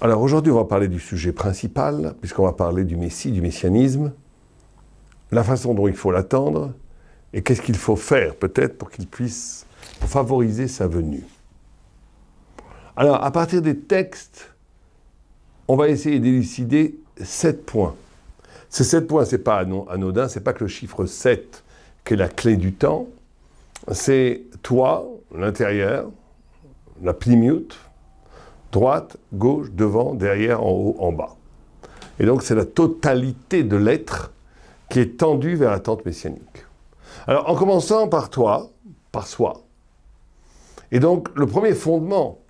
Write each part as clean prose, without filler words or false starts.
Alors aujourd'hui, on va parler du sujet principal, puisqu'on va parler du Messie, du messianisme, la façon dont il faut l'attendre, et qu'est-ce qu'il faut faire peut-être pour qu'il puisse favoriser sa venue. Alors, à partir des textes, on va essayer d'élucider 7 points. Ces 7 points, ce n'est pas anodin, ce n'est pas que le chiffre 7 qui est la clé du temps, c'est toi, l'intérieur, la plymouth, droite, gauche, devant, derrière, en haut, en bas. Et donc c'est la totalité de l'être qui est tendue vers l'attente messianique. Alors en commençant par toi, par soi. Et donc le premier fondement,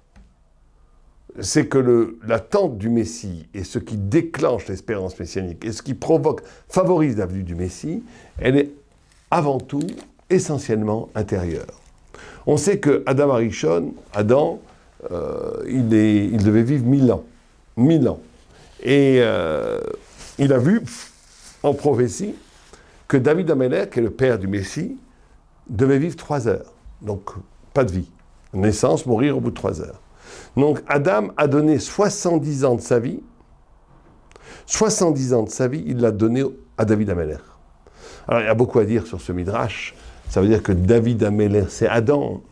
c'est que l'attente du Messie et ce qui déclenche l'espérance messianique et ce qui provoque, favorise la venue du Messie, elle est avant tout, essentiellement intérieure. On sait que Adam Arishon, Adam, il devait vivre 1000 ans. 1000 ans. Et il a vu, en prophétie, que David Amelech, qui est le père du Messie, devait vivre 3 heures. Donc, pas de vie. Naissance, mourir au bout de 3 heures. Donc, Adam a donné 70 ans de sa vie. 70 ans de sa vie, il l'a donné à David Amelech. Alors, il y a beaucoup à dire sur ce midrash. Ça veut dire que David Amelech, c'est Adam.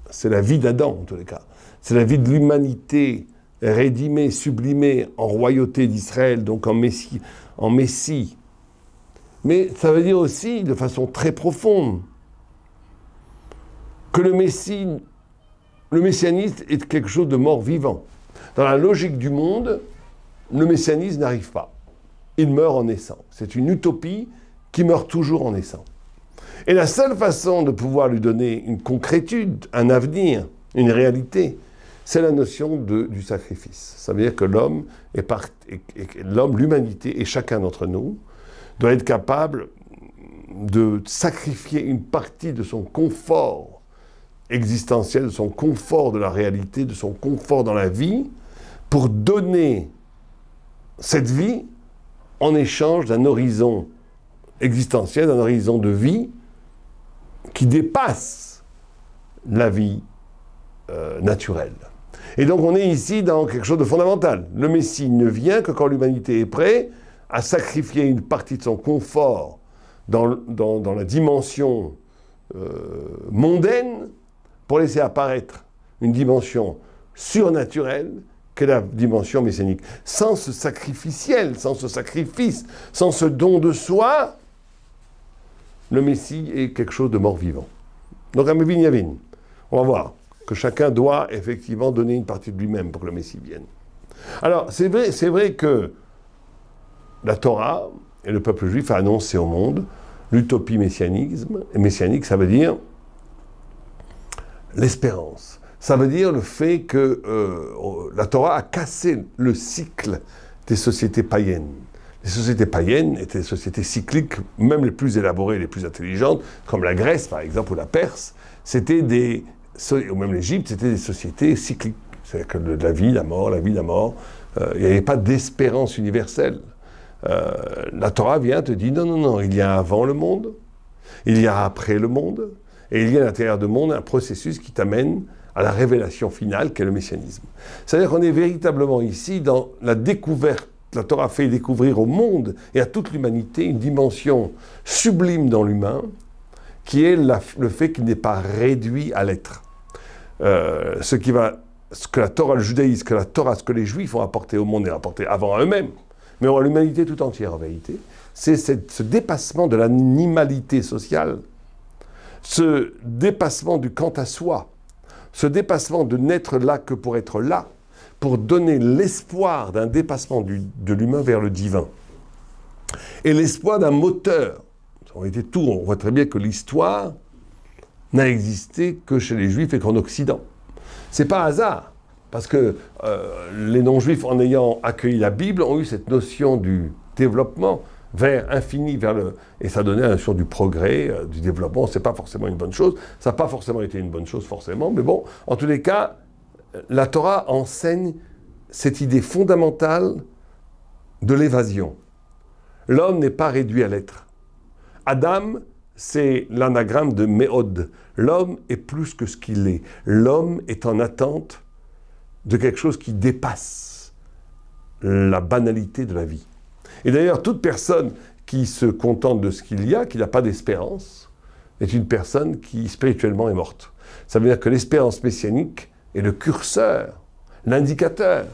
C'est la vie d'Adam, en tous les cas. C'est la vie de l'humanité rédimée, sublimée en royauté d'Israël, donc en Messie. Mais ça veut dire aussi, de façon très profonde, que le messianisme est quelque chose de mort-vivant. Dans la logique du monde, le messianisme n'arrive pas. Il meurt en naissant. C'est une utopie qui meurt toujours en naissant. Et la seule façon de pouvoir lui donner une concrétude, un avenir, une réalité, c'est la notion du sacrifice. Ça veut dire que l'humanité et chacun d'entre nous doit être capable de sacrifier une partie de son confort existentiel, de son confort de la réalité, de son confort dans la vie, pour donner cette vie en échange d'un horizon existentiel, d'un horizon de vie qui dépasse la vie naturelle. Et donc on est ici dans quelque chose de fondamental. Le Messie ne vient que quand l'humanité est prête à sacrifier une partie de son confort dans la dimension mondaine pour laisser apparaître une dimension surnaturelle qu'est la dimension messianique. Sans ce sacrificiel, sans ce sacrifice, sans ce don de soi, le Messie est quelque chose de mort-vivant. Donc, à Binyamin, on va voir que chacun doit effectivement donner une partie de lui-même pour que le Messie vienne. Alors, c'est vrai que la Torah et le peuple juif a annoncé au monde l'utopie messianique, ça veut dire l'espérance. Ça veut dire le fait que la Torah a cassé le cycle des sociétés païennes. Les sociétés païennes étaient des sociétés cycliques, même les plus élaborées, les plus intelligentes, comme la Grèce par exemple, ou la Perse, ou même l'Égypte, c'était des sociétés cycliques. C'est-à-dire que de la vie, la mort, la vie, la mort. Il n'y avait pas d'espérance universelle. La Torah vient te dire non, il y a avant le monde, il y a après le monde, et il y a à l'intérieur du monde un processus qui t'amène à la révélation finale qu'est le messianisme. C'est-à-dire qu'on est véritablement ici dans la découverte. La Torah fait découvrir au monde et à toute l'humanité une dimension sublime dans l'humain qui est le fait qu'il n'est pas réduit à l'être. Ce que la Torah, le judaïsme, ce que les Juifs ont apporté au monde et apporté avant à eux-mêmes, mais à l'humanité tout entière en vérité, c'est ce dépassement de l'animalité sociale, ce dépassement du quant à soi, ce dépassement de n'être là que pour être là, pour donner l'espoir d'un dépassement de l'humain vers le divin. Et l'espoir d'un moteur. En réalité, on voit très bien que l'histoire n'a existé que chez les Juifs et qu'en Occident. C'est pas hasard, parce que les non-Juifs, en ayant accueilli la Bible, ont eu cette notion du développement vers infini, et ça donnait la notion du progrès, du développement. C'est pas forcément une bonne chose. Ça n'a pas forcément été une bonne chose, forcément, mais bon, en tous les cas, la Torah enseigne cette idée fondamentale de l'évasion. L'homme n'est pas réduit à l'être. Adam, c'est l'anagramme de Méod. L'homme est plus que ce qu'il est. L'homme est en attente de quelque chose qui dépasse la banalité de la vie. Et d'ailleurs, toute personne qui se contente de ce qu'il y a, qui n'a pas d'espérance, est une personne qui spirituellement est morte. Ça veut dire que l'espérance messianique est le curseur, l'indicateur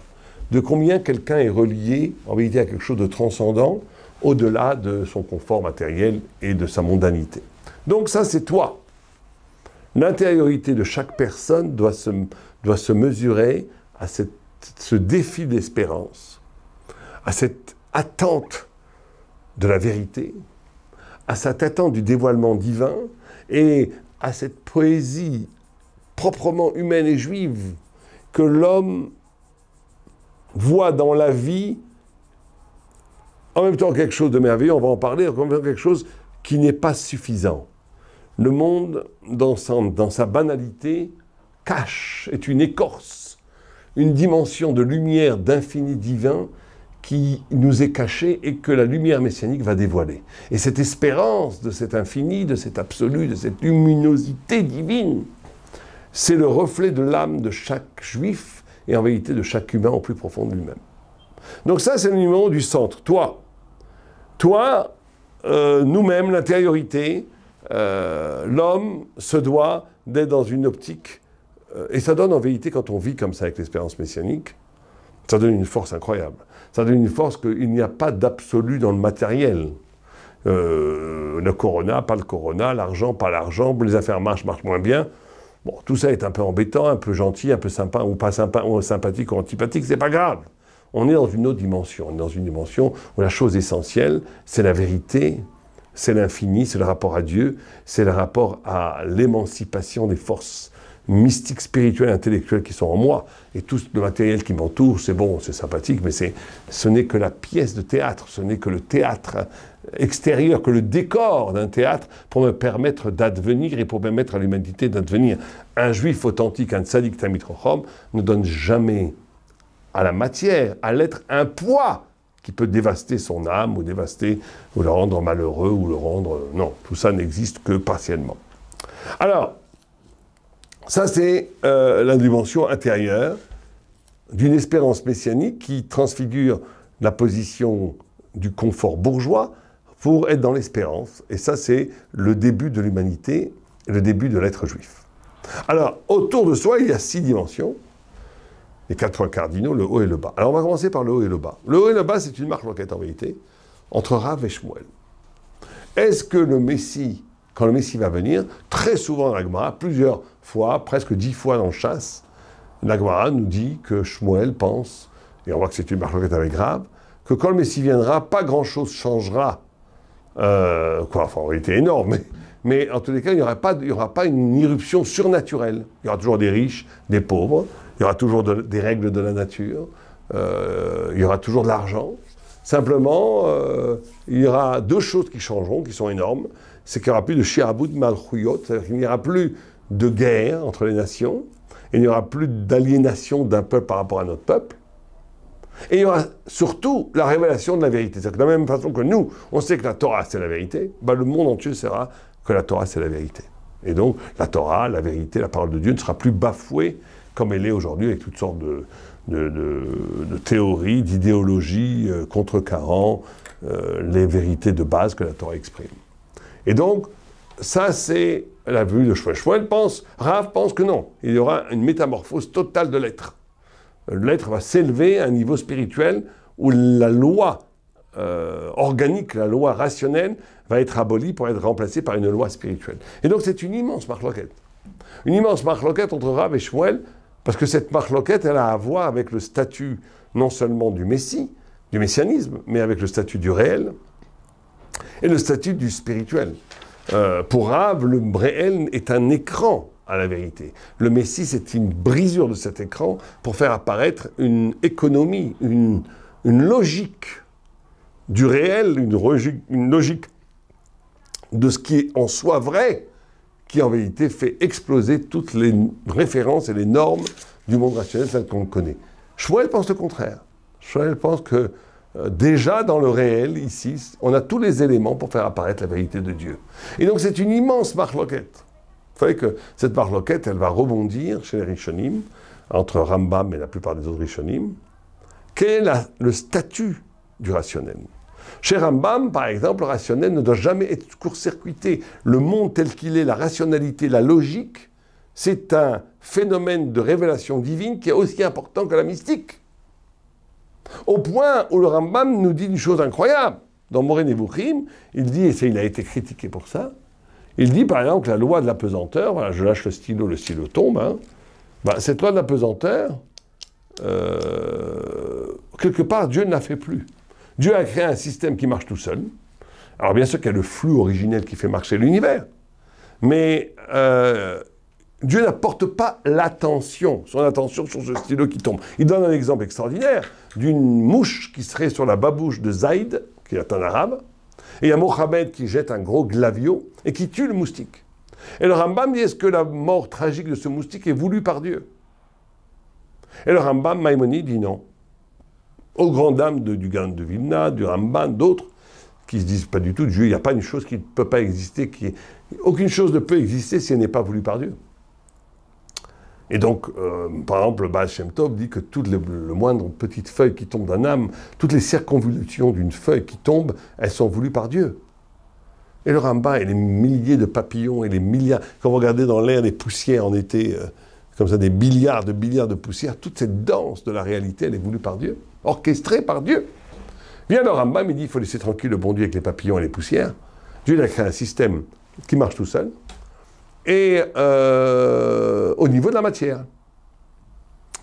de combien quelqu'un est relié en vérité à quelque chose de transcendant, au-delà de son confort matériel et de sa mondanité. Donc ça, c'est toi. L'intériorité de chaque personne doit se mesurer à ce défi d'espérance, à cette attente de la vérité, à cette attente du dévoilement divin et à cette poésie proprement humaine et juive que l'homme voit dans la vie en même temps quelque chose de merveilleux, on va en parler, en même temps quelque chose qui n'est pas suffisant. Le monde, dans sa banalité, cache, est une écorce, une dimension de lumière, d'infini divin qui nous est cachée et que la lumière messianique va dévoiler. Et cette espérance de cet infini, de cet absolu, de cette luminosité divine, c'est le reflet de l'âme de chaque juif et en vérité de chaque humain au plus profond de lui-même. Donc ça, c'est le numéro du centre. Toi, nous-mêmes, l'intériorité, l'homme se doit d'être dans une optique, et ça donne en vérité, quand on vit comme ça avec l'espérance messianique, ça donne une force incroyable. Ça donne une force qu'il n'y a pas d'absolu dans le matériel. Le corona, pas le corona, l'argent, pas l'argent, les affaires marchent moins bien. Bon, tout ça est un peu embêtant, un peu gentil, un peu sympa, ou pas sympa, ou sympathique ou antipathique, c'est pas grave. On est dans une autre dimension. On est dans une dimension où la chose essentielle, c'est la vérité, c'est l'infini, c'est le rapport à Dieu, c'est le rapport à l'émancipation des forces mystiques, spirituelles, intellectuelles qui sont en moi. Et tout le matériel qui m'entoure, c'est bon, c'est sympathique, mais ce n'est que la pièce de théâtre, ce n'est que le théâtre extérieur, que le décor d'un théâtre pour me permettre d'advenir et pour permettre à l'humanité d'advenir. Un juif authentique, un tzaddik tamid chacham, ne donne jamais à la matière, à l'être, un poids qui peut dévaster son âme, ou le rendre malheureux, ou le rendre... Non, tout ça n'existe que partiellement. Alors, ça c'est la dimension intérieure d'une espérance messianique qui transfigure la position du confort bourgeois pour être dans l'espérance. Et ça c'est le début de l'humanité, le début de l'être juif. Alors, autour de soi, il y a 6 dimensions. Les 4 points cardinaux, le haut et le bas. Alors on va commencer par le haut et le bas. Le haut et le bas, c'est une marloquette en vérité, entre Rav et Shmuel. Est-ce que le Messie, quand le Messie va venir, très souvent dans la Gemara, plusieurs fois, presque 10 fois dans le chasse, la Gemara nous dit que Shmuel pense, et on voit que c'est une marloquette avec Rav, que quand le Messie viendra, pas grand-chose changera. Enfin, en vérité énorme, mais en tous les cas, il n'y aura pas une irruption surnaturelle. Il y aura toujours des riches, des pauvres, il y aura toujours des règles de la nature, il y aura toujours de l'argent. Simplement, il y aura 2 choses qui changeront, qui sont énormes. C'est qu'il n'y aura plus de shi'abud malchuyot, c'est-à-dire qu'il n'y aura plus de guerre entre les nations, et il n'y aura plus d'aliénation d'un peuple par rapport à notre peuple. Et il y aura surtout la révélation de la vérité. C'est-à-dire que de la même façon que nous, on sait que la Torah, c'est la vérité, le monde entier saura que la Torah, c'est la vérité. Et donc, la Torah, la vérité, la parole de Dieu ne sera plus bafouée comme elle est aujourd'hui, avec toutes sortes de théories, d'idéologies contrecarrant les vérités de base que la Torah exprime. Et donc, ça, c'est la vue de Shmuel. Rav pense que non, il y aura une métamorphose totale de l'être. L'être va s'élever à un niveau spirituel où la loi organique, la loi rationnelle, va être abolie pour être remplacée par une loi spirituelle. Et donc, c'est une immense marloquette. Une immense marloquette entre Rav et Shmuel, parce que cette marloquette, elle a à voir avec le statut non seulement du Messie, du messianisme, mais avec le statut du réel et le statut du spirituel. Pour Rav, le réel est un écran à la vérité. Le Messie, c'est une brisure de cet écran pour faire apparaître une économie, une logique du réel, une logique de ce qui est en soi vrai, qui en vérité fait exploser toutes les références et les normes du monde rationnel tel qu'on le connaît. Shmuel pense le contraire. Shmuel pense que déjà dans le réel, ici, on a tous les éléments pour faire apparaître la vérité de Dieu. Et donc c'est une immense marloquette. Vous savez que cette marloquette, elle va rebondir chez les Rishonim, entre Rambam et la plupart des autres Rishonim, Quel est le statut du rationnel? Chez Rambam, par exemple, le rationnel ne doit jamais être court-circuité. Le monde tel qu'il est, la rationalité, la logique, c'est un phénomène de révélation divine qui est aussi important que la mystique. Au point où le Rambam nous dit une chose incroyable. Dans Moreh Nevuchim, il dit, et il a été critiqué pour ça, il dit par exemple que la loi de la pesanteur, voilà, je lâche le stylo tombe, hein, cette loi de la pesanteur, quelque part, Dieu ne la fait plus. Dieu a créé un système qui marche tout seul. Alors bien sûr qu'il y a le flux originel qui fait marcher l'univers, mais Dieu n'apporte pas l'attention, son attention sur ce stylo qui tombe. Il donne un exemple extraordinaire d'une mouche qui serait sur la babouche de Zaïd, qui est un arabe, et il y a Mohamed qui jette un gros glavio et qui tue le moustique. Et le Rambam dit, est-ce que la mort tragique de ce moustique est voulue par Dieu? Et le Rambam, Maïmonide, dit non. Aux grandes dames du Gaon de Vilna, du Ramban, d'autres, qui se disent pas du tout, Dieu, il n'y a pas une chose qui ne peut pas exister, aucune chose ne peut exister si elle n'est pas voulue par Dieu. Et donc, par exemple, le Baal Shem Tov dit que le moindre petite feuille qui tombe d'un âme, toutes les circonvolutions d'une feuille qui tombe, elles sont voulues par Dieu. Et le Rambam, et les milliers de papillons, et les milliards, quand vous regardez dans l'air les poussières en été, comme ça, des milliards de poussières, toute cette danse de la réalité, elle est voulue par Dieu, orchestrée par Dieu. Vient le Rambam, il dit, il faut laisser tranquille le bon Dieu avec les papillons et les poussières. Dieu a créé un système qui marche tout seul. Et au niveau de la matière.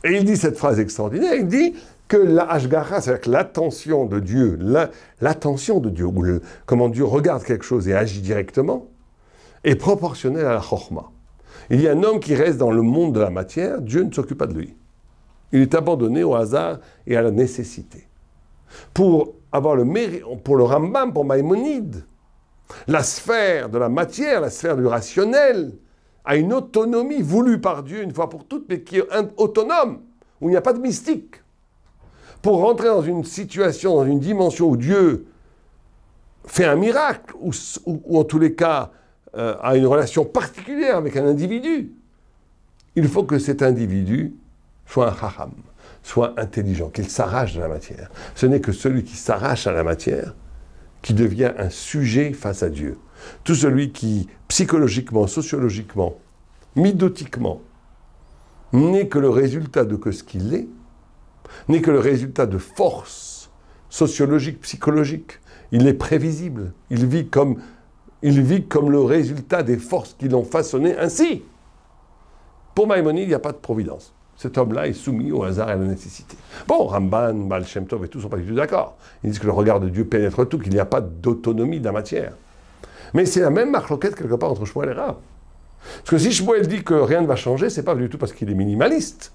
Et il dit cette phrase extraordinaire, il dit que la Hashgacha, c'est-à-dire que l'attention de Dieu, ou comment Dieu regarde quelque chose et agit directement, est proportionnelle à la Chokhmah. Il y a un homme qui reste dans le monde de la matière, Dieu ne s'occupe pas de lui. Il est abandonné au hasard et à la nécessité. Pour avoir le mérite, pour le Rambam, pour Maïmonide, la sphère de la matière, la sphère du rationnel, a une autonomie voulue par Dieu une fois pour toutes, mais qui est autonome, où il n'y a pas de mystique. Pour rentrer dans une situation, dans une dimension où Dieu fait un miracle, ou en tous les cas a une relation particulière avec un individu, il faut que cet individu soit un chacham, soit intelligent, qu'il s'arrache de la matière. Ce n'est que celui qui s'arrache à la matière qui devient un sujet face à Dieu. Tout celui qui, psychologiquement, sociologiquement, midotiquement, n'est que le résultat de ce qu'il est, n'est que le résultat de forces sociologiques, psychologiques. Il est prévisible. Il vit comme le résultat des forces qui l'ont façonné ainsi. Pour Maïmonide, il n'y a pas de providence. Cet homme-là est soumis au hasard et à la nécessité. Bon, Ramban, Baal Shem Tov et tout ne sont pas du tout d'accord. Ils disent que le regard de Dieu pénètre tout, qu'il n'y a pas d'autonomie de la matière. Mais c'est la même marloquette quelque part entre Shmuel et Rav. Parce que si Shmuel dit que rien ne va changer, c'est pas du tout parce qu'il est minimaliste.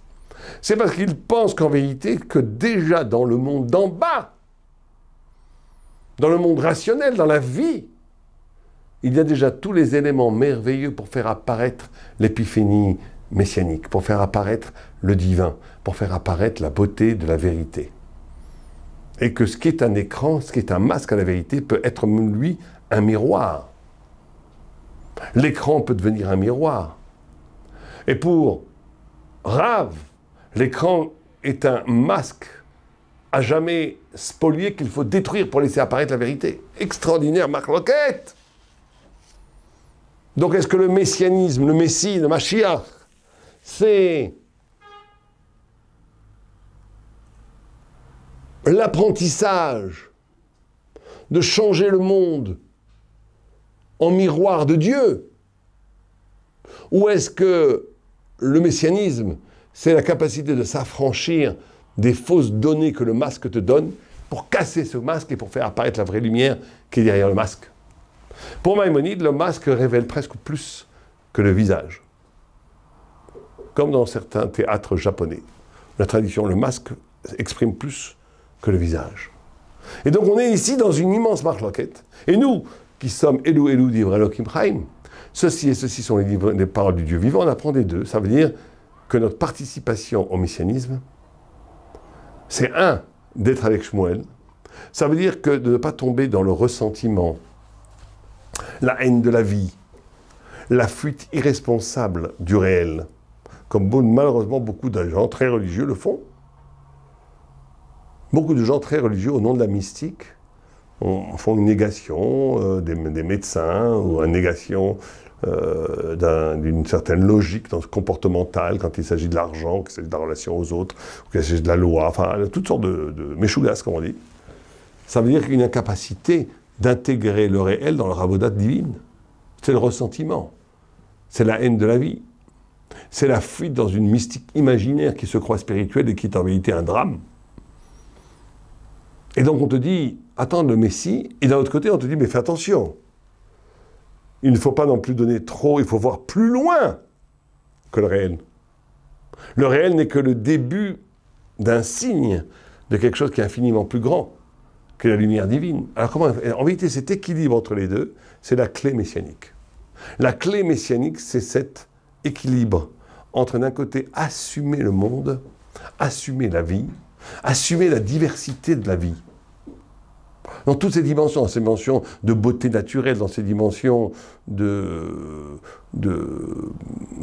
C'est parce qu'il pense qu'en vérité, que déjà dans le monde d'en bas, dans le monde rationnel, dans la vie, il y a déjà tous les éléments merveilleux pour faire apparaître l'épiphénie messianique, pour faire apparaître le divin, pour faire apparaître la beauté de la vérité. Et que ce qui est un écran, ce qui est un masque à la vérité, peut être, lui, un miroir. L'écran peut devenir un miroir. Et pour Rav, l'écran est un masque à jamais spolié qu'il faut détruire pour laisser apparaître la vérité. Extraordinaire marloquette. Donc est-ce que le messianisme, le Messie, le Mashiach, c'est l'apprentissage de changer le monde en miroir de Dieu? Ou est-ce que le messianisme, c'est la capacité de s'affranchir des fausses données que le masque te donne pour casser ce masque et pour faire apparaître la vraie lumière qui est derrière le masque? Pour Maïmonide, le masque révèle presque plus que le visage. Comme dans certains théâtres japonais. La tradition, le masque exprime plus que le visage. Et donc on est ici dans une immense marloquette. Et nous, qui sommes Elou Elou d'Ivre Elohim Chaim, ceci et ceci sont les paroles du Dieu vivant, on apprend des deux. Ça veut dire que notre participation au messianisme, c'est d'être avec Shmuel. Ça veut dire que de ne pas tomber dans le ressentiment, la haine de la vie, la fuite irresponsable du réel, comme malheureusement beaucoup de gens très religieux le font. Beaucoup de gens très religieux, au nom de la mystique, font une négation des médecins, ou une négation d'une certaine logique comportementale quand il s'agit de l'argent, qu'il s'agit de la relation aux autres, ou qu'il s'agit de la loi, enfin, toutes sortes de méchougas, comme on dit. Ça veut dire qu'il y a une incapacité d'intégrer le réel dans leur avodat divine. C'est le ressentiment, c'est la haine de la vie, c'est la fuite dans une mystique imaginaire qui se croit spirituelle et qui est en vérité un drame. Et donc on te dit, attends le Messie, et d'un autre côté on te dit, mais fais attention. Il ne faut pas non plus donner trop, il faut voir plus loin que le réel. Le réel n'est que le début d'un signe de quelque chose qui est infiniment plus grand que la lumière divine. Alors comment, en vérité, cet équilibre entre les deux, c'est la clé messianique. La clé messianique, c'est cet équilibre entre d'un côté assumer le monde, assumer la vie, assumer la diversité de la vie. Dans toutes ces dimensions, dans ces dimensions de beauté naturelle, dans ces dimensions de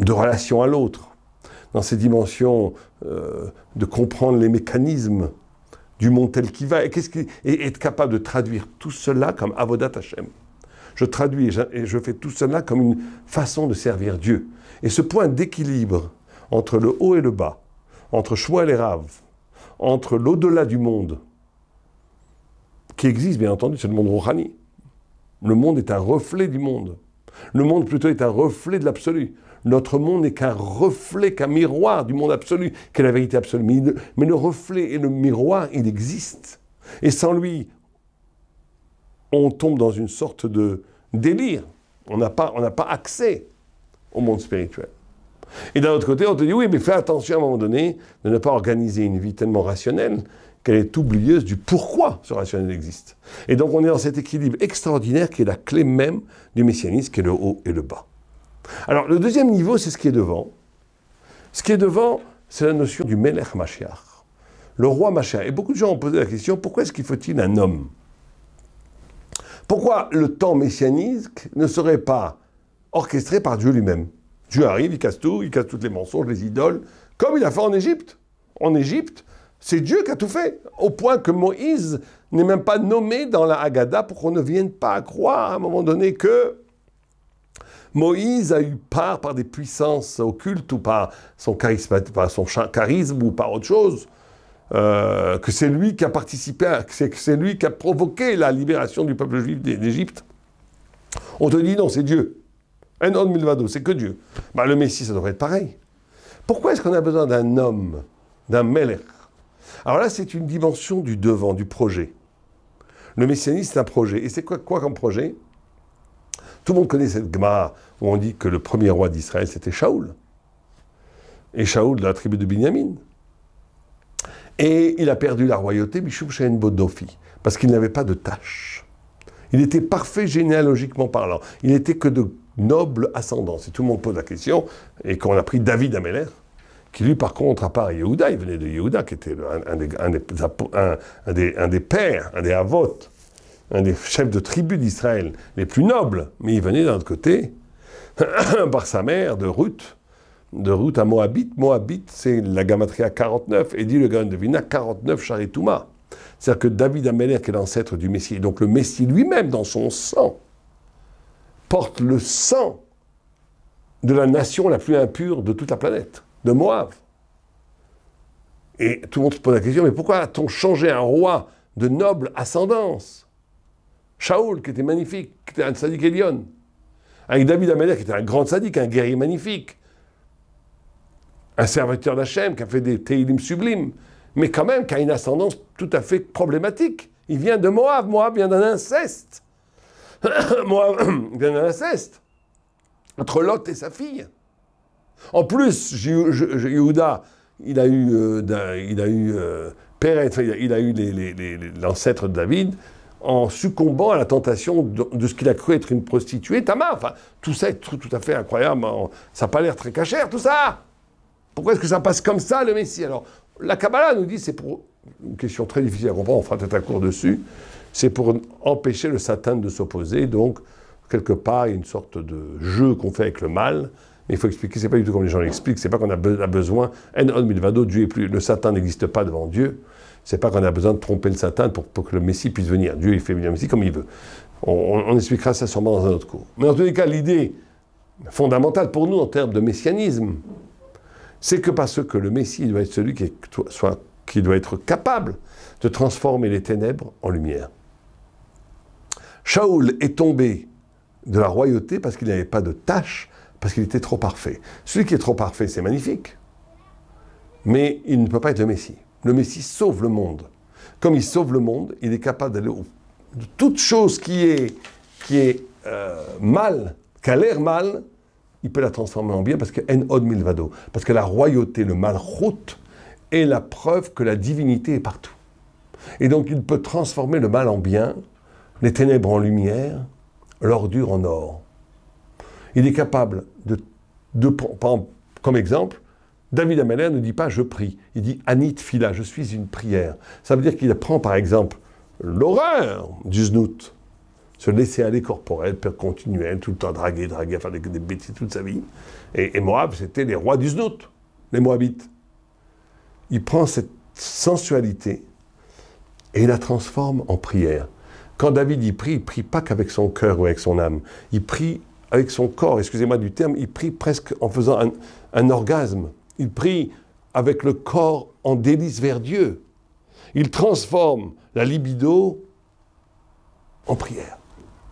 relation à l'autre, dans ces dimensions de comprendre les mécanismes du monde tel qu'il va, et être capable de traduire tout cela comme Avodat Hashem. Je traduis et je fais tout cela comme une façon de servir Dieu. Et ce point d'équilibre entre le haut et le bas, entre Shmuel et Rav, entre l'au-delà du monde, qui existe bien entendu, c'est le monde Rouhani. Le monde est un reflet du monde. Le monde plutôt est un reflet de l'absolu. Notre monde n'est qu'un reflet, qu'un miroir du monde absolu, qu'est la vérité absolue. Mais le reflet et le miroir, il existe. Et sans lui, on tombe dans une sorte de délire. On n'a pas accès au monde spirituel. Et d'un autre côté, on te dit, oui, mais fais attention à un moment donné de ne pas organiser une vie tellement rationnelle qu'elle est oublieuse du pourquoi ce rationnel existe. Et donc on est dans cet équilibre extraordinaire qui est la clé même du messianisme, qui est le haut et le bas. Alors le deuxième niveau, c'est ce qui est devant. Ce qui est devant, c'est la notion du Melech Mashiach, le roi Mashiach. Et beaucoup de gens ont posé la question, pourquoi est-ce qu'il faut-il un homme? Pourquoi le temps messianique ne serait pas orchestré par Dieu lui-même? Dieu arrive, il casse tout, il casse toutes les mensonges, les idoles, comme il a fait en Égypte. En Égypte, c'est Dieu qui a tout fait, au point que Moïse n'est même pas nommé dans la Haggadah pour qu'on ne vienne pas croire à un moment donné que Moïse a eu part par des puissances occultes ou par son charisme ou par autre chose, que c'est lui qui a participé, que c'est lui qui a provoqué la libération du peuple juif d'Égypte. On te dit non, c'est Dieu. Un homme milvado, c'est que Dieu. Ben, le Messie, ça devrait être pareil. Pourquoi est-ce qu'on a besoin d'un homme, d'un Melech? Alors là, c'est une dimension du devant, du projet. Le messianisme, c'est un projet. Et c'est quoi comme projet? Tout le monde connaît cette Gemara où on dit que le premier roi d'Israël, c'était Shaoul. Et Shaoul de la tribu de Binyamin. Et il a perdu la royauté, Mishum She'en Bo Dofi, parce qu'il n'avait pas de tâche. Il était parfait généalogiquement parlant. Il n'était que de noble ascendance. Et tout le monde pose la question, et qu'on a pris David Améler, qui lui, par contre, à part Yehuda, il venait de Yehuda, qui était un des pères, un des avot, un des chefs de tribu d'Israël les plus nobles, mais il venait d'un autre côté, par sa mère, de Ruth à Moabite. Moabite, c'est la Gamatria 49, et dit le Gaon de Vina, 49 Charitouma. C'est-à-dire que David Améler, qui est l'ancêtre du Messie, donc le Messie lui-même, dans son sang, porte le sang de la nation la plus impure de toute la planète, de Moab. Et tout le monde se pose la question, mais pourquoi a-t-on changé un roi de noble ascendance? Shaoul, qui était magnifique, qui était un tzaddik Elion, avec David Améler, qui était un grand tzaddik, un guerrier magnifique, un serviteur d'Hachem, qui a fait des téhilim sublimes, mais quand même qui a une ascendance tout à fait problématique. Il vient de Moab, Moab vient d'un inceste. Moab vient d'un inceste entre Lot et sa fille. En plus, Yehuda, il a eu l'ancêtre de David, en succombant à la tentation de ce qu'il a cru être une prostituée, Tamar. Enfin, tout ça est tout à fait incroyable. Ça n'a pas l'air très cachère, tout ça. Pourquoi est-ce que ça passe comme ça, le Messie? Alors, la Kabbalah nous dit, c'est pour une question très difficile à comprendre, on fera peut-être un cours dessus, c'est pour empêcher le Satan de s'opposer, donc, quelque part, il y a une sorte de jeu qu'on fait avec le mal, Mais il faut expliquer, c'est pas du tout comme les gens l'expliquent, c'est pas qu'on a besoin, en od milvado, Dieu est plus, le Satan n'existe pas devant Dieu, c'est pas qu'on a besoin de tromper le Satan pour que le Messie puisse venir. Dieu, il fait venir le Messie comme il veut. On expliquera ça sûrement dans un autre cours. Mais en tous les cas, l'idée fondamentale pour nous en termes de messianisme, c'est que parce que le Messie doit être celui qui doit être capable de transformer les ténèbres en lumière. Shaoul est tombé de la royauté parce qu'il n'avait pas de tâche, parce qu'il était trop parfait. Celui qui est trop parfait, c'est magnifique, mais il ne peut pas être le Messie. Le Messie sauve le monde. Comme il sauve le monde, il est capable d'aller de toute chose qui est mal, qui a l'air mal, il peut la transformer en bien parce que en od milvado, parce que la royauté, le malchut, est la preuve que la divinité est partout. Et donc il peut transformer le mal en bien, les ténèbres en lumière, l'ordure en or. Il est capable comme exemple, David Ameller ne dit pas « je prie », il dit « anit fila », je suis une prière. Ça veut dire qu'il prend par exemple l'horreur du znout, se laisser aller corporel, continuel, tout le temps draguer, faire des bêtises toute sa vie. Et Moab, c'était les rois du znout, les Moabites. Il prend cette sensualité et il la transforme en prière. Quand David il prie pas qu'avec son cœur ou avec son âme. Il prie avec son corps, excusez-moi du terme, il prie presque en faisant un orgasme. Il prie avec le corps en délice vers Dieu. Il transforme la libido en prière.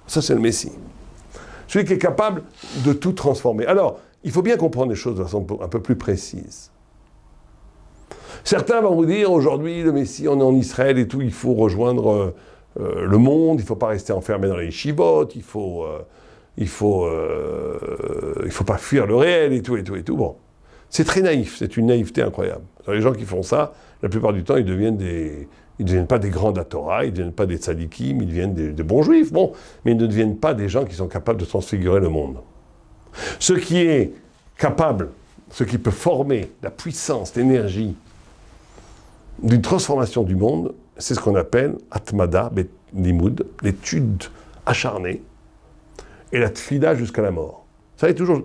Ça, c'est le Messie. Celui qui est capable de tout transformer. Alors, il faut bien comprendre les choses de façon un peu plus précise. Certains vont vous dire, aujourd'hui, le Messie, on est en Israël et tout, il faut rejoindre le monde, il ne faut pas rester enfermé dans les yeshivot, il faut pas fuir le réel et tout, et tout, et tout. Bon, c'est très naïf, c'est une naïveté incroyable. Alors, les gens qui font ça, la plupart du temps, ils ne deviennent pas des grands de la Torah, ils ne deviennent pas des tzadikim, ils deviennent des bons juifs, bon, mais ils ne deviennent pas des gens qui sont capables de transfigurer le monde. Ce qui est capable, ce qui peut former la puissance, l'énergie d'une transformation du monde, c'est ce qu'on appelle Atmada Limud, l'étude acharnée, et la tfila jusqu'à la mort. Ça a toujours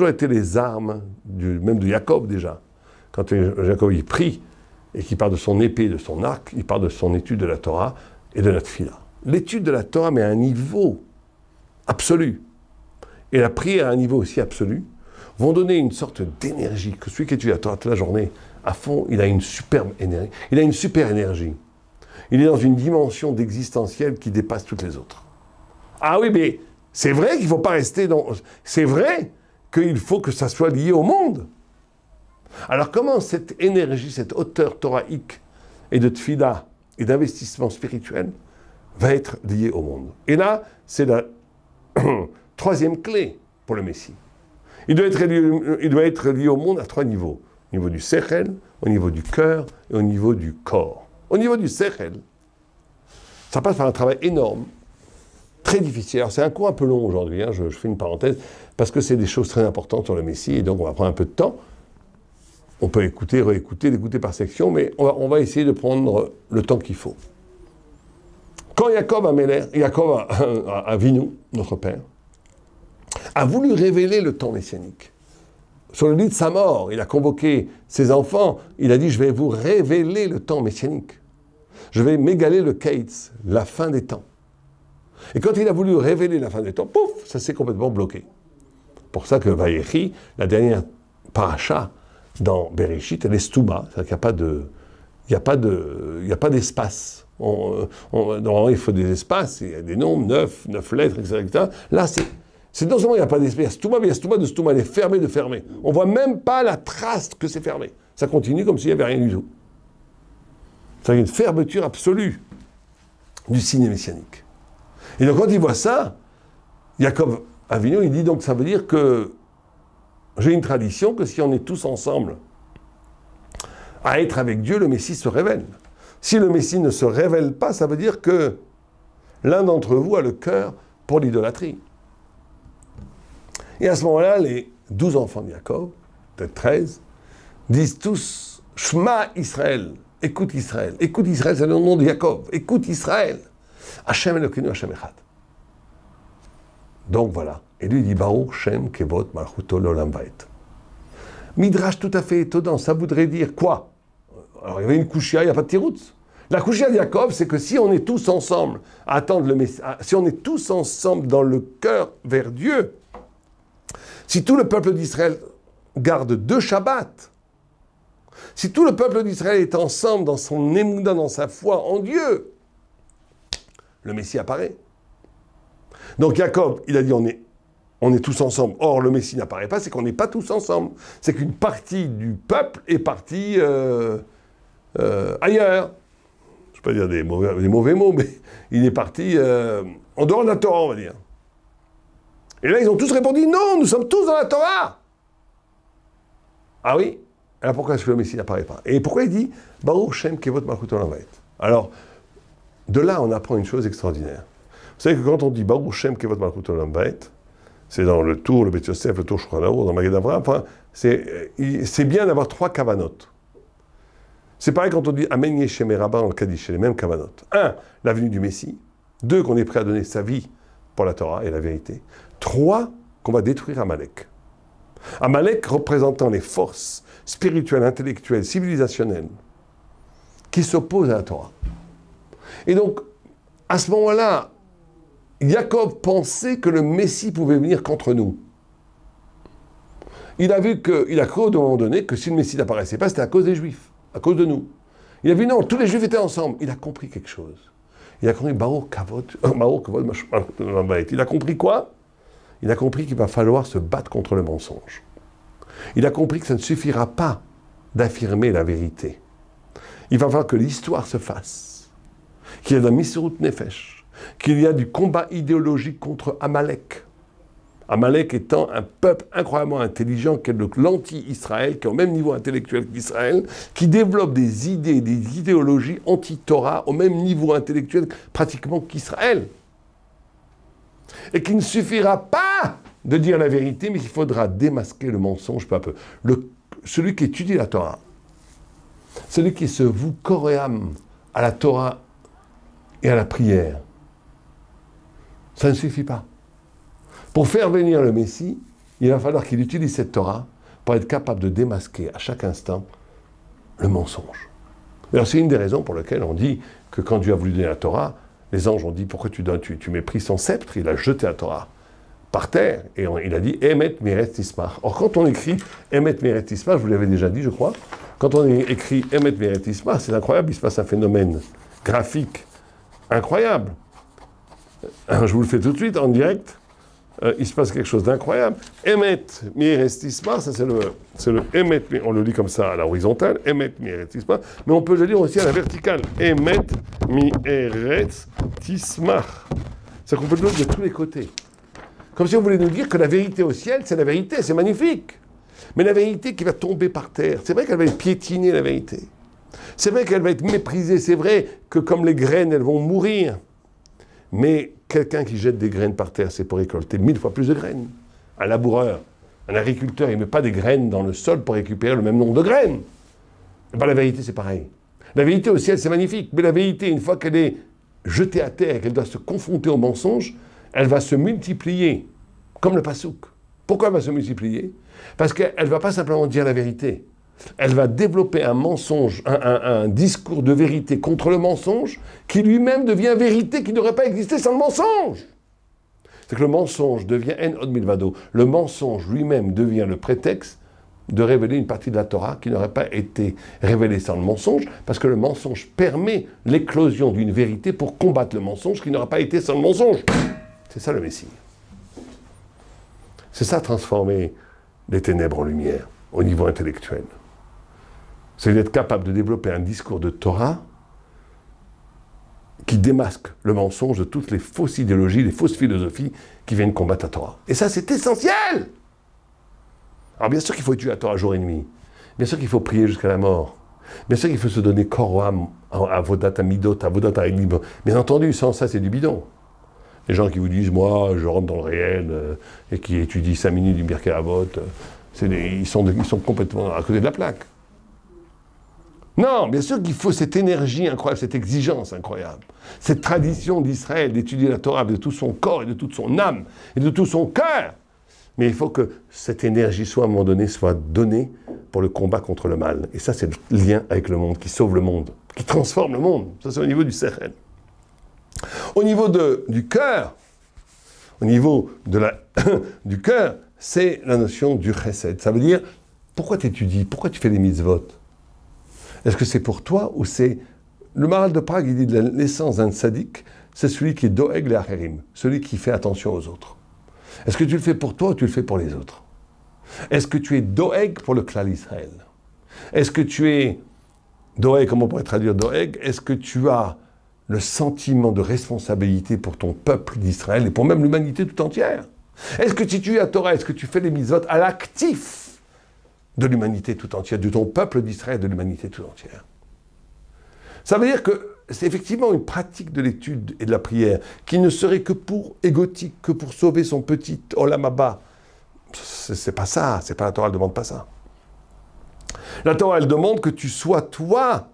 été les armes, même de Jacob déjà. Quand Jacob il prie, et qu'il parle de son épée, de son arc, il parle de son étude de la Torah et de la tfila. L'étude de la Torah, mais à un niveau absolu, et la prière à un niveau aussi absolu, vont donner une sorte d'énergie, que celui qui étudie la Torah toute la journée, à fond, il a une superbe énergie. Il a une super énergie. Il est dans une dimension d'existentiel qui dépasse toutes les autres. Ah oui, mais c'est vrai qu'il ne faut pas rester dans... C'est vrai qu'il faut que ça soit lié au monde. Alors comment cette énergie, cette hauteur thoraïque et de tfila et d'investissement spirituel va être liée au monde? Et là, c'est la troisième clé pour le Messie. Il doit être lié au monde à trois niveaux. Au niveau du sechel, au niveau du cœur et au niveau du corps. Au niveau du sechel, ça passe par un travail énorme, très difficile. Alors c'est un cours un peu long aujourd'hui, hein, je fais une parenthèse, parce que c'est des choses très importantes sur le Messie, et donc on va prendre un peu de temps. On peut écouter, réécouter, l'écouter par section, mais on va essayer de prendre le temps qu'il faut. Quand Jacob Avinu, notre père, a voulu révéler le temps messianique, sur le lit de sa mort, il a convoqué ses enfants, il a dit « Je vais vous révéler le temps messianique. Je vais m'égaler le Keitz, la fin des temps. » Et quand il a voulu révéler la fin des temps, pouf, ça s'est complètement bloqué. Pour ça que Vayechi, la dernière paracha dans Bereshit, elle est stouma, c'est-à-dire qu'il n'y a pas d'espace. Normalement, il faut des espaces, il y a des nombres, 9 lettres, etc. Là, c'est non seulement il n'y a pas d'esprit, il y a stouma, mais il y a stouma de stouma, elle est fermée de fermée. On ne voit même pas la trace que c'est fermé. Ça continue comme s'il n'y avait rien du tout. C'est une fermeture absolue du signe messianique. Et donc quand il voit ça, Jacob Avinu, il dit donc ça veut dire que j'ai une tradition que si on est tous ensemble à être avec Dieu, le Messie se révèle. Si le Messie ne se révèle pas, ça veut dire que l'un d'entre vous a le cœur pour l'idolâtrie. Et à ce moment-là, les 12 enfants de Jacob, peut-être 13, disent tous « Shema Israël ». Écoute Israël. Écoute Israël, c'est le nom de Jacob. Écoute Israël. Hashem Elokeinu, Hashem Echad. Donc voilà. Et lui il dit Baruch Shem Kevot Malchuto L'Olam Vaed. Midrash tout à fait étonnant, ça voudrait dire quoi? Alors il y avait une couchia, il n'y a pas de tiroutz. La couchia de Yaakov, c'est que si on est tous ensemble à attendre le Messie, si on est tous ensemble dans le cœur vers Dieu, si tout le peuple d'Israël garde 2 Shabbats, si tout le peuple d'Israël est ensemble dans son émouda, dans sa foi en Dieu, le Messie apparaît. Donc Jacob, il a dit on est tous ensemble. Or, le Messie n'apparaît pas, c'est qu'on n'est pas tous ensemble. C'est qu'une partie du peuple est partie ailleurs. Je ne vais pas dire des mauvais mots, mais il est parti en dehors de la Torah, on va dire. Et là, ils ont tous répondu, non, nous sommes tous dans la Torah. Ah oui? Alors pourquoi est-ce que le Messie n'apparaît pas? Et pourquoi il dit, Baruch Shem Kevot Malchuto L'Olam Vaed? Alors, de là, on apprend une chose extraordinaire. Vous savez que quand on dit Baruch Shem Kevot Malchuto L'Olam Vaed, c'est dans le tour, le Beth Yosef, le tour Shulchan Arour, dans Maggid Avraham, enfin, c'est bien d'avoir 3 kavanot. C'est pareil quand on dit Amen Yeshem et Rabba dans le Kaddish, c'est les mêmes kavanot. 1, la venue du Messie. 2, qu'on est prêt à donner sa vie pour la Torah et la vérité. 3, qu'on va détruire Amalek. Amalek représentant les forces spirituelles, intellectuelles, civilisationnelles qui s'opposent à la Torah. Et donc, à ce moment-là, Jacob pensait que le Messie pouvait venir contre nous. Il a vu qu'il a cru à un moment donné que si le Messie n'apparaissait pas, c'était à cause des Juifs, à cause de nous. Il a vu non, tous les Juifs étaient ensemble. Il a compris quelque chose. Il a compris Baruch Kavod, il a compris quoi? Il a compris qu'il va falloir se battre contre le mensonge. Il a compris que ça ne suffira pas d'affirmer la vérité. Il va falloir que l'histoire se fasse, qu'il y a de la Misirut Nefesh, qu'il y a du combat idéologique contre Amalek. Amalek étant un peuple incroyablement intelligent, qui est l'anti-Israël, qui est au même niveau intellectuel qu'Israël, qui développe des idées, des idéologies anti-Torah au même niveau intellectuel pratiquement qu'Israël. Et qu'il ne suffira pas de dire la vérité, mais qu'il faudra démasquer le mensonge peu à peu. Celui qui étudie la Torah, celui qui se voue corps et âme à la Torah et à la prière, ça ne suffit pas. Pour faire venir le Messie, il va falloir qu'il utilise cette Torah pour être capable de démasquer à chaque instant le mensonge. Alors c'est une des raisons pour lesquelles on dit que quand Dieu a voulu donner la Torah, les anges ont dit, pourquoi tu méprises son sceptre? Il a jeté la Torah par terre, et il a dit, Emet Meret Tismach. Or, quand on écrit Emet Meret Tismach, je vous l'avais déjà dit, je crois, quand on écrit Emet Meret Tismach, c'est incroyable, il se passe un phénomène graphique incroyable. Je vous le fais tout de suite, en direct, il se passe quelque chose d'incroyable. Emet Meret Tismach, ça c'est le Emet, on le lit comme ça à la horizontale, Emet Meret Tismach, mais on peut le lire aussi à la verticale, Emet Meret Tismach. C'est qu'on peut le lire de tous les côtés. Comme si on voulait nous dire que la vérité au ciel, c'est la vérité, c'est magnifique. Mais la vérité qui va tomber par terre, c'est vrai qu'elle va être piétinée, la vérité. C'est vrai qu'elle va être méprisée, c'est vrai que comme les graines, elles vont mourir. Mais quelqu'un qui jette des graines par terre, c'est pour récolter 1000 fois plus de graines. Un laboureur, un agriculteur, il ne met pas des graines dans le sol pour récupérer le même nombre de graines. Et bien, la vérité, c'est pareil. La vérité au ciel, c'est magnifique. Mais la vérité, une fois qu'elle est jetée à terre et qu'elle doit se confronter au mensonge, elle va se multiplier, comme le pasouk. Pourquoi elle va se multiplier? Parce qu'elle ne va pas simplement dire la vérité. Elle va développer un mensonge, un discours de vérité contre le mensonge, qui lui-même devient vérité, qui n'aurait pas existé sans le mensonge. C'est que le mensonge devient en od milvado. Le mensonge lui-même devient le prétexte de révéler une partie de la Torah qui n'aurait pas été révélée sans le mensonge, parce que le mensonge permet l'éclosion d'une vérité pour combattre le mensonge qui n'aurait pas été sans le mensonge. C'est ça le Messie. C'est ça transformer les ténèbres en lumière, au niveau intellectuel. C'est d'être capable de développer un discours de Torah qui démasque le mensonge de toutes les fausses idéologies, les fausses philosophies qui viennent combattre la Torah. Et ça, c'est essentiel! Alors bien sûr qu'il faut étudier la Torah jour et nuit. Bien sûr qu'il faut prier jusqu'à la mort. Bien sûr qu'il faut se donner corps ou âme à Vodat, à Midot, à Vodat, à Elim. Bien entendu, sans ça, c'est du bidon. Les gens qui vous disent, moi, je rentre dans le réel, et qui étudient 5 minutes du Birkei Avot, ils sont complètement à côté de la plaque. Non, bien sûr qu'il faut cette énergie incroyable, cette exigence incroyable, cette tradition d'Israël d'étudier la Torah de tout son corps et de toute son âme et de tout son cœur. Mais il faut que cette énergie soit à un moment donné soit donnée pour le combat contre le mal. Et ça, c'est le lien avec le monde, qui sauve le monde, qui transforme le monde. Ça, c'est au niveau du Sechel. Au niveau du cœur, au niveau du cœur, c'est la notion du chesed. Ça veut dire, pourquoi tu étudies, pourquoi tu fais les mitzvot? Est-ce que c'est pour toi ou c'est... Le Maharal de Prague, il dit de l'essence d'un tzaddik, c'est celui qui est doeg le acherim, celui qui fait attention aux autres. Est-ce que tu le fais pour toi ou tu le fais pour les autres? Est-ce que tu es doeg pour le klal Israël? Est-ce que tu es doeg, comment on pourrait traduire doeg? Est-ce que tu as le sentiment de responsabilité pour ton peuple d'Israël et pour même l'humanité tout entière? Est-ce que si tu es à Torah, est-ce que tu fais les mitzvot à l'actif de l'humanité tout entière, de ton peuple d'Israël, de l'humanité tout entière? Ça veut dire que c'est effectivement une pratique de l'étude et de la prière qui ne serait que pour égotique, que pour sauver son petit olam haba. C'est pas ça, c'est pas la Torah, elle ne demande pas ça. La Torah, elle demande que tu sois, toi,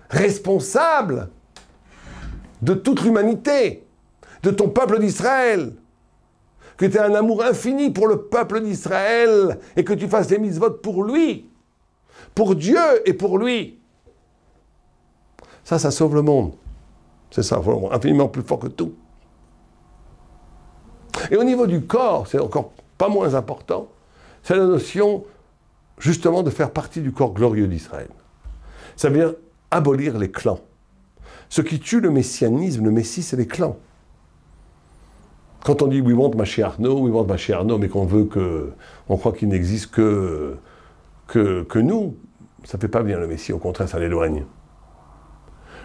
responsable de toute l'humanité, de ton peuple d'Israël, que tu aies un amour infini pour le peuple d'Israël et que tu fasses des mitzvot pour lui, pour Dieu et pour lui. Ça sauve le monde. C'est ça, infiniment plus fort que tout. Et au niveau du corps, c'est encore pas moins important, c'est la notion, justement, de faire partie du corps glorieux d'Israël. Ça veut dire abolir les clans. Ce qui tue le messianisme, le Messie, c'est les clans. Quand on dit « we want Mashiach no », mais qu'on veut que... on croit qu'il n'existe que nous, ça ne fait pas bien le Messie, au contraire, ça l'éloigne.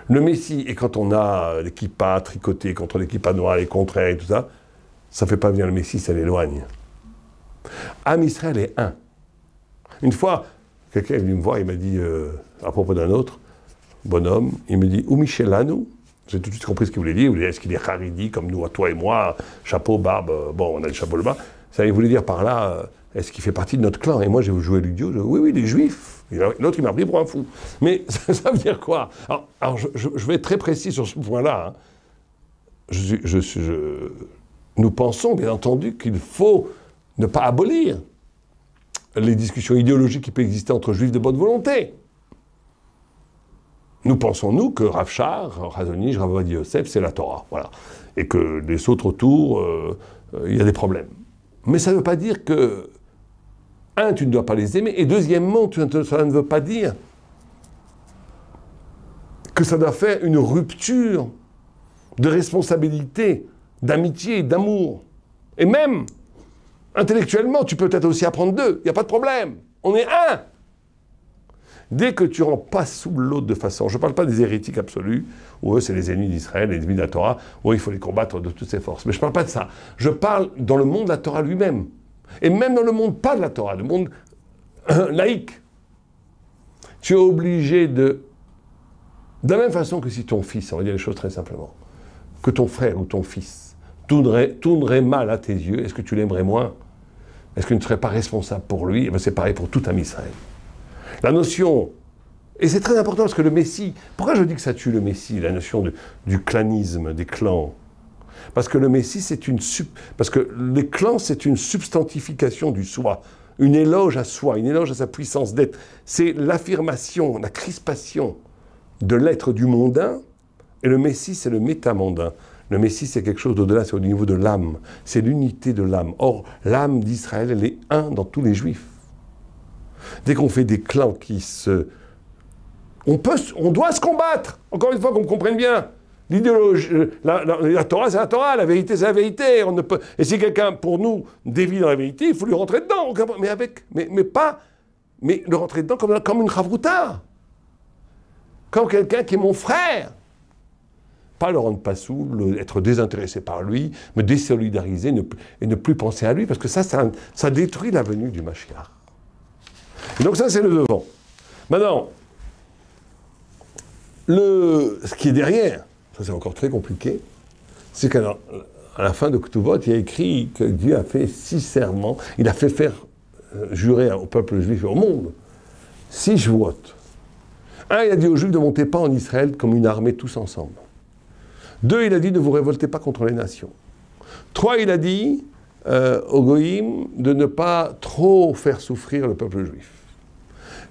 Le Messie, et quand on a l'équipa tricotée contre l'équipa noire, les contraires et tout ça, ça ne fait pas bien le Messie, ça l'éloigne. Am Israël est un. Une fois, quelqu'un est venu me voir, il m'a dit, à propos d'un autre bonhomme, il me dit « Ou Michelanu ?» J'ai tout de suite compris ce qu'il voulait dire. Est-ce qu'il est haridi comme nous, à toi et moi, chapeau, barbe, bon, on a le chapeau là-bas. Ça, il voulait dire par là, est-ce qu'il fait partie de notre clan? Et moi, j'ai joué l'idiot, oui, les juifs. L'autre, il m'a pris pour un fou. Mais ça veut dire quoi? Alors je vais être très précis sur ce point-là. Hein. Nous pensons, bien entendu, qu'il faut ne pas abolir les discussions idéologiques qui peuvent exister entre juifs de bonne volonté. Nous pensons, nous, que Rav Shar, Razonij, Rav Ovadia Yosef, c'est la Torah. Voilà. Et que les autres autour, il y a des problèmes. Mais ça ne veut pas dire que, un, tu ne dois pas les aimer, et deuxièmement, ça ne veut pas dire que ça doit faire une rupture de responsabilité, d'amitié, d'amour. Et même, intellectuellement, tu peux peut-être aussi apprendre d'eux, il n'y a pas de problème. On est un. Dès que tu rends pas sous l'autre de façon, je ne parle pas des hérétiques absolus, où eux c'est les ennemis d'Israël, les ennemis de la Torah, où il faut les combattre de toutes ses forces. Mais je ne parle pas de ça. Je parle dans le monde de la Torah lui-même. Et même dans le monde pas de la Torah, le monde laïque. Tu es obligé de la même façon que si ton fils, on va dire les choses très simplement, que ton frère ou ton fils tournerait mal à tes yeux, est-ce que tu l'aimerais moins? Est-ce que tu ne serais pas responsable pour lui? C'est pareil pour tout un Israël. La notion, et c'est très important parce que le Messie, pourquoi je dis que ça tue le Messie, la notion du clanisme, des clans? Parce que le Messie, parce que les clans, c'est une substantification du soi, une éloge à soi, une éloge à sa puissance d'être. C'est l'affirmation, la crispation de l'être du mondain, et le Messie, c'est le métamondain. Le Messie, c'est quelque chose d'au-delà, c'est au niveau de l'âme, c'est l'unité de l'âme. Or, l'âme d'Israël, elle est un dans tous les Juifs. Dès qu'on fait des clans qui se... On doit se combattre. Encore une fois, qu'on me comprenne bien. L'idéologie, la Torah, c'est la Torah. La vérité, c'est la vérité. On ne peut... Et si quelqu'un, pour nous, dévie dans la vérité, il faut lui rentrer dedans. Mais le rentrer dedans comme une chavruta. Comme quelqu'un qui est mon frère. Pas le rendre pas saoul, être désintéressé par lui, me désolidariser et ne plus penser à lui, parce que ça détruit la venue du Mashiach. Et donc ça, c'est le devant. Maintenant, ce qui est derrière, ça c'est encore très compliqué, c'est qu'à la fin de Ketuvot, il y a écrit que Dieu a fait 6 serments, il a fait faire jurer au peuple juif et au monde 6 shvuot. Un, il a dit aux Juifs, ne montez pas en Israël comme une armée tous ensemble. Deux, il a dit, ne vous révoltez pas contre les nations. Trois, il a dit aux Goïm de ne pas trop faire souffrir le peuple juif.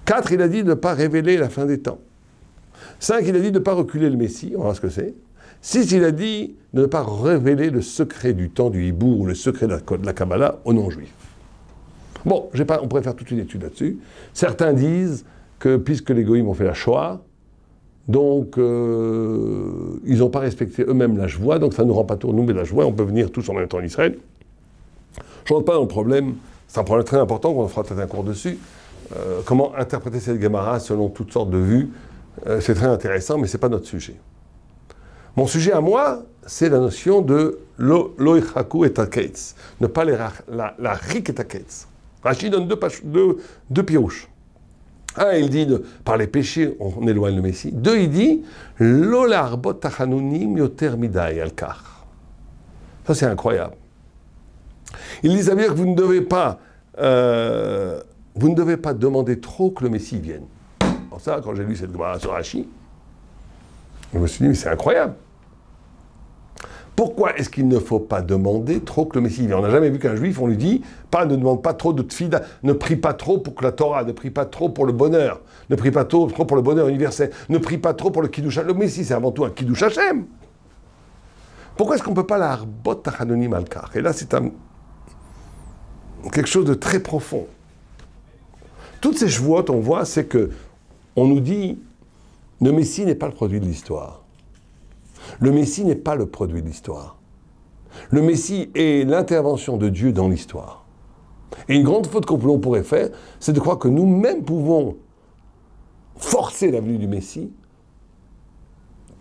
Quatre, il a dit de ne pas révéler la fin des temps. Cinq, il a dit de ne pas reculer le Messie, on verra ce que c'est. Six, il a dit de ne pas révéler le secret du temps du Hibour ou le secret de la Kabbalah aux non-juifs. Bon, on pourrait faire toute une étude là-dessus. Certains disent que puisque les Goïm ont fait la Shoah, donc ils n'ont pas respecté eux-mêmes la Shvoua, donc ça ne nous rend pas tour, nous, mais la Shvoua, on peut venir tous en même temps en Israël. Je ne rentre pas dans le problème, c'est un problème très important, qu'on fera peut-être un cours dessus. Comment interpréter cette Gemara selon toutes sortes de vues, c'est très intéressant, mais ce n'est pas notre sujet. Mon sujet à moi, c'est la notion de lo'ichaku et taketz, ne pas la rik et taketz. Rashi donne deux pirouches. Un, il dit, par les péchés, on éloigne le Messie. Deux, il dit, lo la'arbot tachanunim yoter midai al-kar. Ça, c'est incroyable. Il dit, ça veut dire que vous ne devez pas demander trop que le Messie vienne. Alors ça, quand j'ai lu cette Gemara sur Rashi, je me suis dit, mais c'est incroyable. Pourquoi est-ce qu'il ne faut pas demander trop que le Messie vienne? On n'a jamais vu qu'un juif, on lui dit, ne demande pas trop de tfida, ne prie pas trop pour que la Torah, ne prie pas trop pour le bonheur, ne prie pas trop pour le bonheur universel, ne prie pas trop pour le Kiddush Hashem. Le Messie, c'est avant tout un Kiddush Hashem. Pourquoi est-ce qu'on ne peut pas la harbot tachanunim al-kar? Et là, c'est quelque chose de très profond. Toutes ces chevouottes, on voit, c'est que on nous dit, le Messie n'est pas le produit de l'histoire. Le Messie n'est pas le produit de l'histoire. Le Messie est l'intervention de Dieu dans l'histoire. Et une grande faute qu'on pourrait faire, c'est de croire que nous-mêmes pouvons forcer la venue du Messie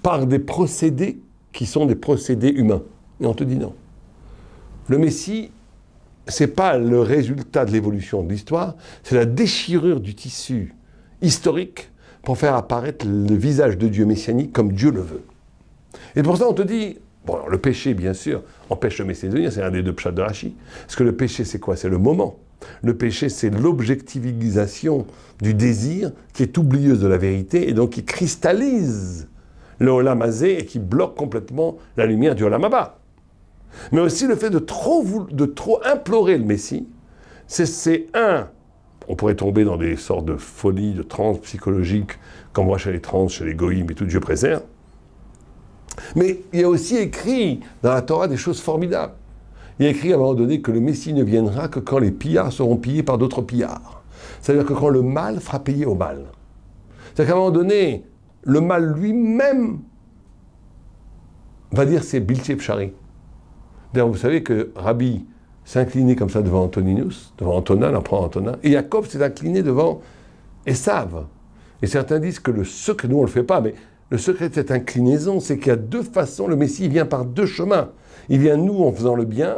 par des procédés qui sont des procédés humains. Et on te dit non. Le Messie, ce n'est pas le résultat de l'évolution de l'histoire, c'est la déchirure du tissu historique pour faire apparaître le visage de Dieu messianique comme Dieu le veut. Et pour ça, on te dit, bon, alors, le péché, bien sûr, empêche le Messie de venir, c'est un des deux pshats de Rashi. Parce que le péché, c'est quoi? C'est le moment. Le péché, c'est l'objectivisation du désir qui est oublieuse de la vérité et donc qui cristallise le Olam Hazé et qui bloque complètement la lumière du Olam Haba. Mais aussi le fait de trop implorer le Messie, c'est on pourrait tomber dans des sortes de folies, de transes psychologiques, comme on voit chez les trans, chez les goïms et tout, Dieu préserve. Mais il y a aussi écrit dans la Torah des choses formidables. Il y a écrit à un moment donné que le Messie ne viendra que quand les pillards seront pillés par d'autres pillards. C'est-à-dire que quand le mal fera payer au mal. C'est-à-dire qu'à un moment donné, le mal lui-même va dire c'est Bilti Pshari. D'ailleurs, vous savez que Rabbi s'est incliné comme ça devant Antoninus, devant Antonin, l'empereur Antonin, et Jacob s'est incliné devant Esav. Et certains disent que le secret, nous on ne le fait pas, mais le secret de cette inclinaison, c'est qu'il y a deux façons, le Messie vient par deux chemins. Il vient nous en faisant le bien,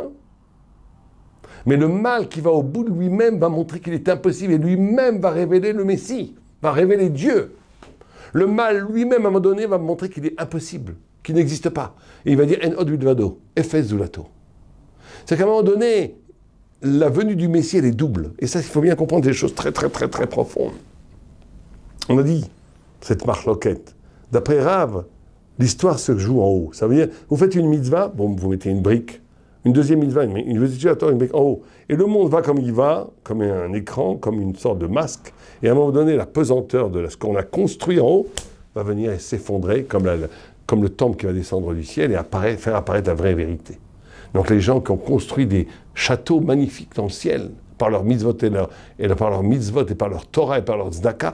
mais le mal qui va au bout de lui-même va montrer qu'il est impossible, et lui-même va révéler le Messie, va révéler Dieu. Le mal lui-même, à un moment donné, va montrer qu'il est impossible, qu'il n'existe pas. Et il va dire « En od vidvado, efes zulato ». C'est qu'à un moment donné, la venue du Messie, elle est double. Et ça, il faut bien comprendre des choses très, très, très, très profondes. On a dit, cette marloquette, d'après Rav, l'histoire se joue en haut. Ça veut dire, vous faites une mitzvah, bon, vous mettez une brique, une deuxième mitzvah, une brique en haut. Et le monde va comme il va, comme un écran, comme une sorte de masque. Et à un moment donné, la pesanteur de ce qu'on a construit en haut va venir et s'effondrer comme le temple qui va descendre du ciel et faire apparaître la vraie vérité. Donc les gens qui ont construit des châteaux magnifiques dans le ciel, par leur mitzvot par leur mitzvot et par leur Torah et par leur tzedaka,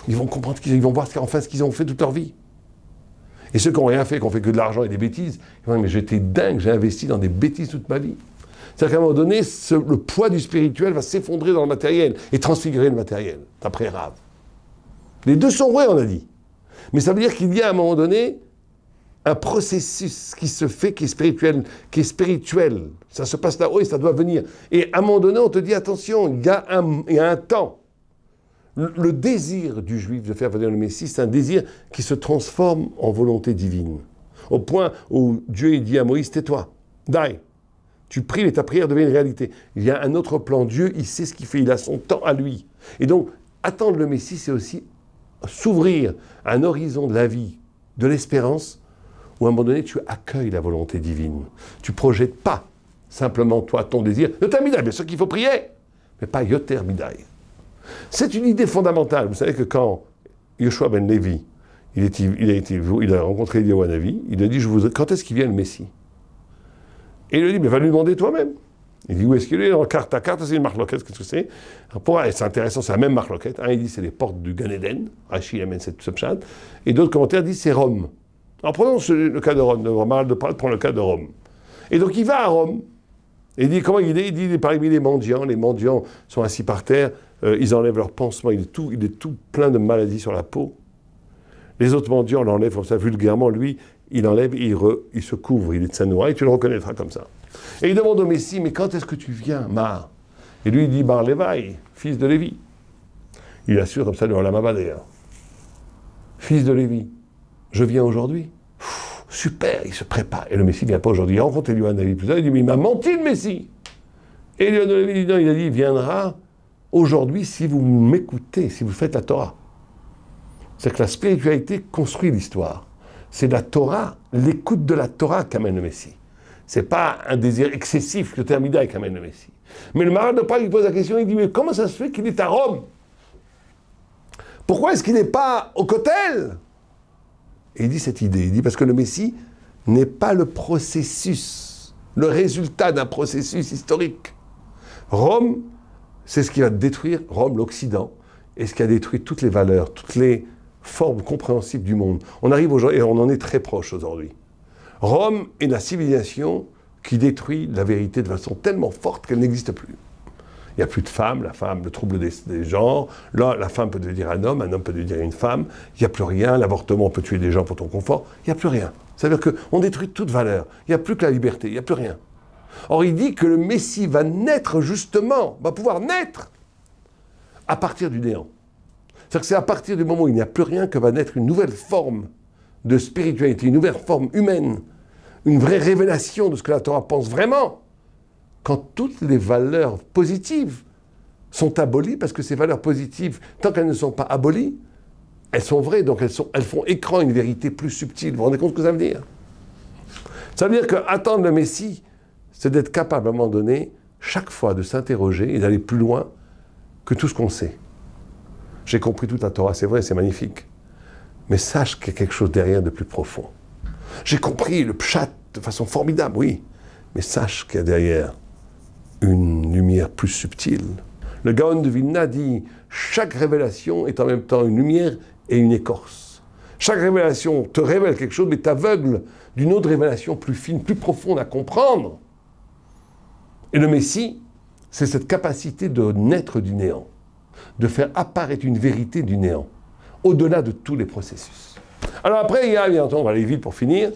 ils vont comprendre, ils vont voir enfin ce qu'ils ont fait toute leur vie. Et ceux qui n'ont rien fait, qui ont fait que de l'argent et des bêtises, ils vont dire, mais j'étais dingue, j'ai investi dans des bêtises toute ma vie. C'est-à-dire qu'à un moment donné, le poids du spirituel va s'effondrer dans le matériel et transfigurer le matériel, d'après Rav. Les deux sont vrais, on a dit. Mais ça veut dire qu'il y a à un moment donné un processus qui se fait, qui est spirituel. Ça se passe là-haut et ça doit venir. Et à un moment donné, on te dit, attention, il y a un temps. Le désir du juif de faire venir le Messie, c'est un désir qui se transforme en volonté divine. Au point où Dieu dit à Moïse, tais-toi, die. Tu pries et ta prière devient une réalité. Il y a un autre plan. Dieu, il sait ce qu'il fait, il a son temps à lui. Et donc, attendre le Messie, c'est aussi s'ouvrir à un horizon de la vie, de l'espérance, où à un moment donné, tu accueilles la volonté divine. Tu ne projettes pas simplement, toi, ton désir. Yoter Midai, bien sûr qu'il faut prier, mais pas Yoter Midai. C'est une idée fondamentale. Vous savez que quand Yoshua ben Levi, il a rencontré Eliyahu Hanavi, il a dit, quand est-ce qu'il vient le Messie? Et il lui a dit, mais va lui demander toi-même. Il dit, où est-ce qu'il est? Ta carte, c'est une marloquette, qu'est-ce que c'est? C'est intéressant, c'est la même marloquette. Un, il dit, c'est les portes du Gan Eden, Rashi amène cette pshat, et d'autres commentaires disent, c'est Rome. Alors prenons le cas de Rome, le Maharal de Prague prend le cas de Rome. Et donc il va à Rome, et il dit, comment il est? Il dit, parmi les mendiants sont assis par terre, ils enlèvent leur pansement, il est tout plein de maladies sur la peau. Les autres mendiants l'enlèvent comme ça vulgairement, lui, il enlève, il se couvre, il est de Sanoua, et tu le reconnaîtras comme ça. Et il demande au Messie, mais quand est-ce que tu viens, Mar? Et lui, il dit, Bar Lévaï, fils de Lévi. Il assure comme ça devant la Maba d'ailleurs. Fils de Lévi, je viens aujourd'hui. Super, il se prépare. Et le Messie ne vient pas aujourd'hui. Il rencontre Eliyahu Hanavi plus tard, il dit, mais il m'a menti le Messie. Et Eliyahu Hanavi dit, non, il a dit, il viendra aujourd'hui si vous m'écoutez, si vous faites la Torah. C'est que la spiritualité construit l'histoire. C'est la Torah, l'écoute de la Torah qu'amène le Messie. Ce n'est pas un désir excessif que Yoter Midai qu'amène le Messie. Mais le Maharal de Prague, il pose la question, il dit, mais comment ça se fait qu'il est à Rome? Pourquoi est-ce qu'il n'est pas au Kotel? Et il dit cette idée, il dit, parce que le Messie n'est pas le processus, le résultat d'un processus historique. Rome, c'est ce qui va détruire, Rome, l'Occident, et ce qui a détruit toutes les valeurs, toutes les formes compréhensibles du monde. On arrive aujourd'hui, et on en est très proche aujourd'hui. Rome est la civilisation qui détruit la vérité de façon tellement forte qu'elle n'existe plus. Il n'y a plus de femme, la femme, le trouble des genres. Là, la femme peut devenir un homme peut devenir une femme. Il n'y a plus rien, l'avortement peut tuer des gens pour ton confort. Il n'y a plus rien. C'est-à-dire qu'on détruit toute valeur. Il n'y a plus que la liberté, il n'y a plus rien. Or, il dit que le Messie va naître justement, va pouvoir naître à partir du néant. C'est-à-dire que c'est à partir du moment où il n'y a plus rien que va naître une nouvelle forme de spiritualité, une nouvelle forme humaine, une vraie révélation de ce que la Torah pense vraiment, quand toutes les valeurs positives sont abolies, parce que ces valeurs positives, tant qu'elles ne sont pas abolies, elles sont vraies, donc elles font écran une vérité plus subtile. Vous vous rendez compte ce que ça veut dire? Ça veut dire qu'attendre le Messie, c'est d'être capable à un moment donné, chaque fois, de s'interroger et d'aller plus loin que tout ce qu'on sait. J'ai compris toute la Torah, c'est vrai, c'est magnifique. Mais sache qu'il y a quelque chose derrière de plus profond. J'ai compris le pshat de façon formidable, oui. Mais sache qu'il y a derrière une lumière plus subtile. Le Gaon de Vilna dit « Chaque révélation est en même temps une lumière et une écorce. Chaque révélation te révèle quelque chose, mais t'aveugle d'une autre révélation plus fine, plus profonde à comprendre. » Et le Messie, c'est cette capacité de naître du néant, de faire apparaître une vérité du néant, au-delà de tous les processus. Alors après, il y a, bien entendu, on va aller vite pour finir,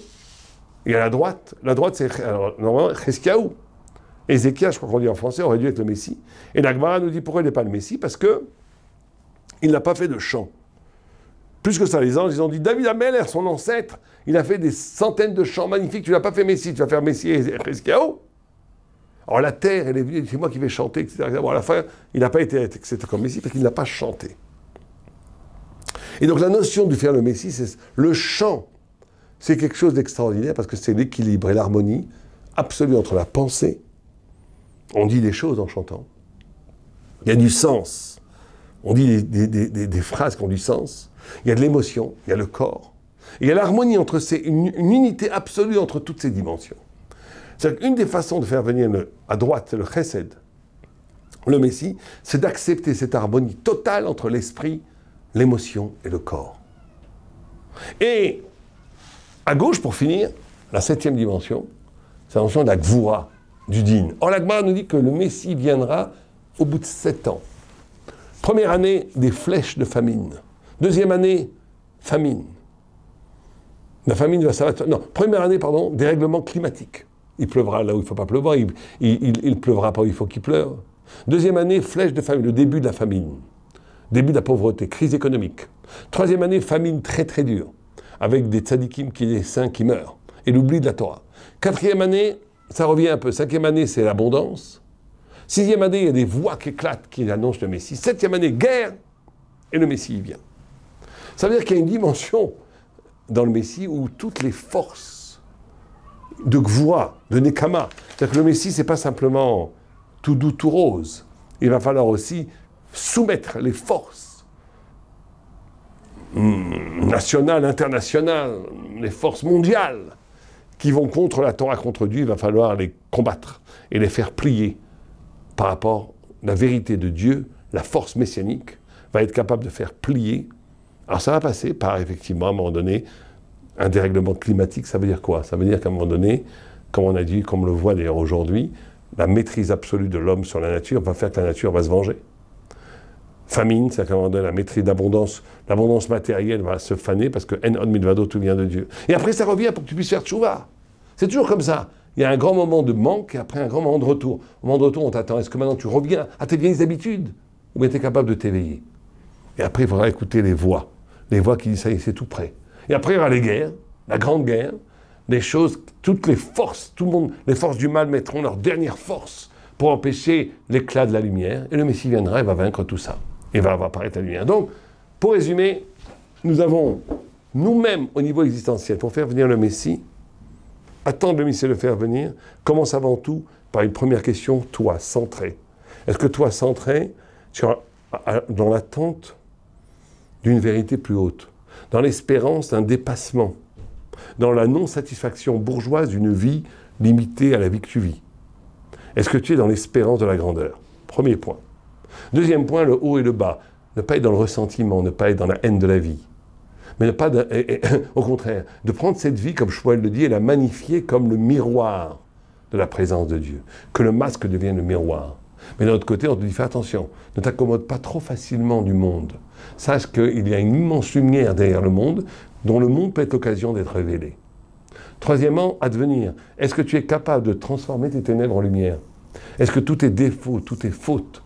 il y a la droite. La droite, c'est normalement Cheskiaou. Ézéchiel, je crois qu'on dit en français, aurait dû être le Messie. Et la Gemara nous dit pourquoi il n'est pas le Messie, parce que il n'a pas fait de chant. Plus que ça, les anges, ils ont dit, David Ameller, son ancêtre, il a fait des centaines de chants magnifiques, tu n'as pas fait Messie, tu vas faire Messie et Cheskiaou. Alors la terre, elle est venue, c'est moi qui vais chanter, etc. Bon, à la fin, il n'a pas été accepté comme Messie, parce qu'il n'a pas chanté. Et donc la notion de faire le Messie, c'est le chant. C'est quelque chose d'extraordinaire, parce que c'est l'équilibre et l'harmonie absolue entre la pensée. On dit des choses en chantant. Il y a du sens. On dit des phrases qui ont du sens. Il y a de l'émotion, il y a le corps. Et il y a l'harmonie entre une unité absolue entre toutes ces dimensions. C'est-à-dire qu'une des façons de faire venir à droite le chesed, le Messie, c'est d'accepter cette harmonie totale entre l'esprit, l'émotion et le corps. Et à gauche, pour finir, la 7e dimension, c'est la notion de la Gvoura, du din. Or, la Gemara nous dit que le Messie viendra au bout de 7 ans. Première année, des flèches de famine. Deuxième année, famine. La famine va s'arrêter. Non, première année, pardon, dérèglement climatique. Il pleuvra là où il ne faut pas pleuvoir, il pleuvra pas où il faut qu'il pleuve. Deuxième année, flèche de famine, le début de la famine. Début de la pauvreté, crise économique. Troisième année, famine très très dure, avec des tzadikim, des saints qui meurent, et l'oubli de la Torah. Quatrième année, ça revient un peu. Cinquième année, c'est l'abondance. Sixième année, il y a des voix qui éclatent, qui annoncent le Messie. Septième année, guerre, et le Messie, il vient. Ça veut dire qu'il y a une dimension dans le Messie où toutes les forces de Gvoa, de Nekama, c'est-à-dire que le Messie, c'est pas simplement tout doux, tout rose. Il va falloir aussi soumettre les forces nationales, internationales, les forces mondiales qui vont contre la Torah, contre Dieu. Il va falloir les combattre et les faire plier par rapport à la vérité de Dieu. La force messianique va être capable de faire plier. Alors ça va passer par, effectivement, à un moment donné, un dérèglement climatique. Ça veut dire quoi? Ça veut dire qu'à un moment donné, comme on a dit, comme on le voit d'ailleurs aujourd'hui, la maîtrise absolue de l'homme sur la nature va faire que la nature va se venger. Famine, c'est qu'à un moment donné, la maîtrise d'abondance, l'abondance matérielle va se faner parce que en od milvado, tout vient de Dieu. Et après, ça revient pour que tu puisses faire tchouva. C'est toujours comme ça. Il y a un grand moment de manque et après un grand moment de retour. Au moment de retour, on t'attend. Est-ce que maintenant tu reviens à tes vieilles habitudes ou bien tu es capable de t'éveiller? Et après, il faudra écouter les voix qui disent ça y est, c'est tout prêt. Et après, il y aura les guerres, la grande guerre, des choses, toutes les forces, tout le monde, les forces du mal mettront leur dernière force pour empêcher l'éclat de la lumière. Et le Messie viendra et va vaincre tout ça. Et va apparaître la lumière. Donc, pour résumer, nous avons nous-mêmes, au niveau existentiel, pour faire venir le Messie, attendre le Messie et le faire venir, commence avant tout par une première question, toi, centré. Est-ce que toi, centré, dans l'attente d'une vérité plus haute, dans l'espérance d'un dépassement, dans la non-satisfaction bourgeoise d'une vie limitée à la vie que tu vis? Est-ce que tu es dans l'espérance de la grandeur? Premier point. Deuxième point, le haut et le bas. Ne pas être dans le ressentiment, ne pas être dans la haine de la vie. Mais ne pas, au contraire, de prendre cette vie, comme Shmuel le dit, et la magnifier comme le miroir de la présence de Dieu. Que le masque devienne le miroir. Mais d'un autre côté, on te dit, fais attention, ne t'accommode pas trop facilement du monde. Sache qu'il y a une immense lumière derrière le monde, dont le monde peut être l'occasion d'être révélé. Troisièmement, advenir. Est-ce que tu es capable de transformer tes ténèbres en lumière? Est-ce que tous tes défauts, toutes tes fautes,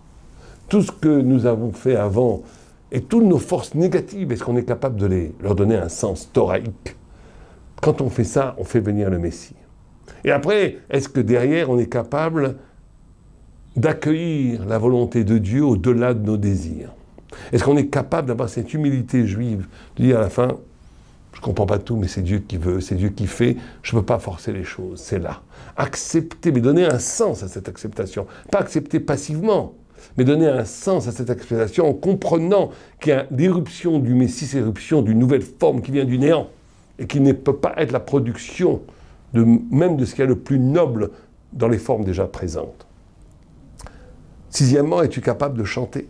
tout ce que nous avons fait avant, et toutes nos forces négatives, est-ce qu'on est capable de leur donner un sens thoraïque? Quand on fait ça, on fait venir le Messie. Et après, est-ce que derrière, on est capable d'accueillir la volonté de Dieu au-delà de nos désirs? Est-ce qu'on est capable d'avoir cette humilité juive, de dire à la fin, je ne comprends pas tout, mais c'est Dieu qui veut, c'est Dieu qui fait, je ne peux pas forcer les choses, c'est là. Accepter, mais donner un sens à cette acceptation. Pas accepter passivement, mais donner un sens à cette acceptation en comprenant qu'il y a l'éruption du Messie, c'est l'éruption d'une nouvelle forme qui vient du néant et qui ne peut pas être la production même de ce qu'il y a le plus noble dans les formes déjà présentes. Sixièmement, es-tu capable de chanter?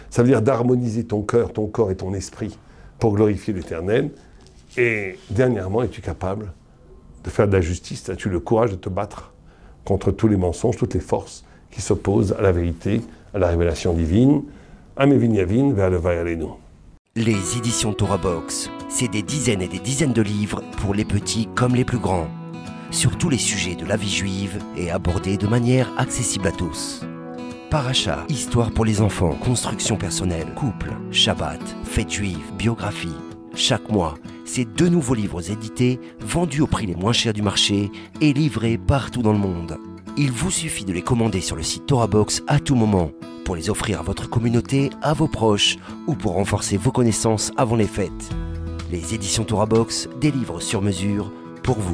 Ça veut dire d'harmoniser ton cœur, ton corps et ton esprit pour glorifier l'Éternel. Et dernièrement, es-tu capable de faire de la justice? As-tu le courage de te battre contre tous les mensonges, toutes les forces qui s'opposent à la vérité, à la révélation divine? Amevin Yavin, vers le Vayalenu. Les éditions Torah Box, c'est des dizaines et des dizaines de livres pour les petits comme les plus grands, sur tous les sujets de la vie juive et abordés de manière accessible à tous. Paracha, histoire pour les enfants, construction personnelle, couple, Shabbat, fête juive, biographie. Chaque mois, c'est 2 nouveaux livres édités, vendus au prix les moins chers du marché et livrés partout dans le monde. Il vous suffit de les commander sur le site Torah Box à tout moment, pour les offrir à votre communauté, à vos proches ou pour renforcer vos connaissances avant les fêtes. Les éditions Torah Box, des livres sur mesure pour vous.